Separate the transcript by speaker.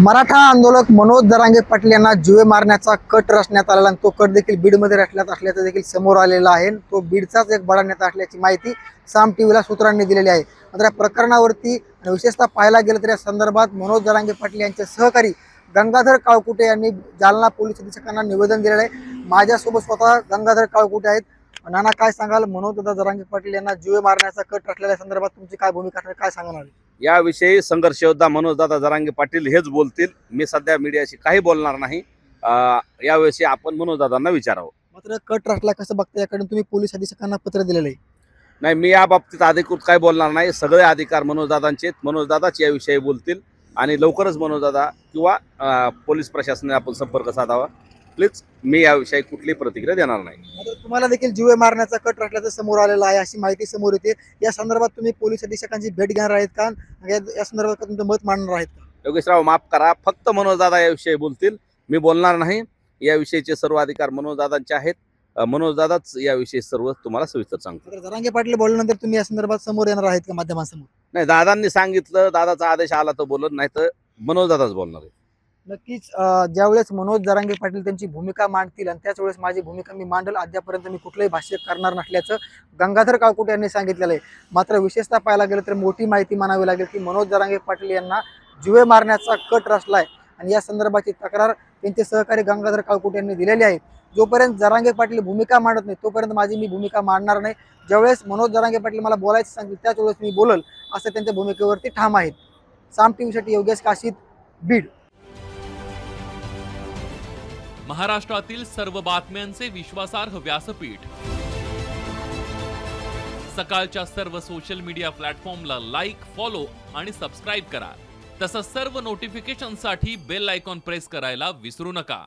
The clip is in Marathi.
Speaker 1: मराठा आंदोलक मनोज जरांगे पाटील यांना जीवे मारण्याचा कट रचण्यात आलेला आणि तो कट देखील बीडमध्ये रचण्यात असल्याचं देखील समोर आलेला आहे। तो बीडचाच एक बडा नेता असल्याची माहिती साम टीव्हीला सूत्रांनी दिलेली आहे। मात्र या प्रकरणावरती विशेषतः पाहायला गेलं तर या संदर्भात मनोज जरांगे पाटील यांचे सहकारी गंगाधर काळकुटे यांनी जालना पोलीस अधीक्षकांना निवेदन दिलेलं आहे। माझ्यासोबत स्वतः गंगाधर काळकुटे आहेत। नाना, काय सांगाल? मनोज जरांगे पाटील यांना जीवे मारण्याचा कट रचलेल्या संदर्भात तुमची काय भूमिका असणार, काय सांगणार?
Speaker 2: याविषयी संघर्ष योद्धा मनोजदादा जरांगे पाटील हेच बोलतील। मी सध्या मीडियाशी काही बोलणार नाही। याविषयी आपण मनोजदादांना विचारावं।
Speaker 1: मात्र कट रचला कसं बघता, याकडे तुम्ही पोलीस अधीक्षकांना पत्र दिलेलं आहे?
Speaker 2: नाही, मी या बाबतीत अधिकृत काही बोलणार नाही। सगळे अधिकार मनोजदादांचे, मनोजदादाच याविषयी बोलतील आणि लवकरच मनोजदादा किंवा पोलीस प्रशासनाने आपण संपर्क साधावा। प्लीज, मी याविषयी कुठलीही प्रतिक्रिया देणार नाही।
Speaker 1: मात्र तुम्हाला देखील जीवे मारण्याचा कट रचल्याचं समोर आलेला आहे अशी माहिती समोर येते। या संदर्भात तुम्ही पोलीस अधीक्षकांची भेट घेणार आहेत का? या संदर्भात तुमचं मत मांडणार आहेत का?
Speaker 2: योगेशराव, माफ करा, फक्त मनोजदादा याविषयी बोलतील, मी बोलणार नाही। याविषयीचे सर्व अधिकार मनोजदादांचे आहेत। मनोजदादाच याविषयी सर्व तुम्हाला सविस्तर सांगतो।
Speaker 1: जरांगे पाटील बोलल्यानंतर तुम्ही या संदर्भात समोर येणार आहेत का माध्यमांसमोर?
Speaker 2: नाही, दादांनी सांगितलं, दादाचा आदेश आला तर बोलत, नाही तर मनोजदादाच बोलणार आहे।
Speaker 1: नक्कीच ज्यावेळेस मनोज जरांगे पाटील त्यांची भूमिका मांडतील आणि त्याच वेळेस माझी भूमिका मी मांडल, अद्यापर्यंत मी कुठलंही भाष्य करणार नसल्याचं गंगाधर काळकुटे यांनी सांगितलेलं आहे। मात्र विशेषतः पाहायला गेलं तर मोठी माहिती म्हणावी लागेल की मनोज जरांगे पाटील यांना जीवे मारण्याचा कट रचलाय आणि या संदर्भाची तक्रार त्यांचे सहकारी गंगाधर काळकुटे यांनी दिलेली आहे। जोपर्यंत जरांगे पाटील भूमिका मांडत नाही तोपर्यंत माझी मी भूमिका मांडणार नाही। ज्यावेळेस मनोज जरांगे पाटील मला बोलायचं सांगतील त्याच वेळेस मी बोलल, असं त्यांच्या भूमिकेवरती ठाम आहेत। साम टीव्हीसाठी योगेश काशीद, बीड।
Speaker 3: महाराष्ट्रातील सर्व बातम्यांचे विश्वासार्ह व्यासपीठ, सकाळच्या सर्व सोशल मीडिया प्लॅटफॉर्मला लाईक, फॉलो आणि सबस्क्राईब करा। तसंच सर्व नोटिफिकेशनसाठी बेल आयकॉन प्रेस करायला विसरू नका।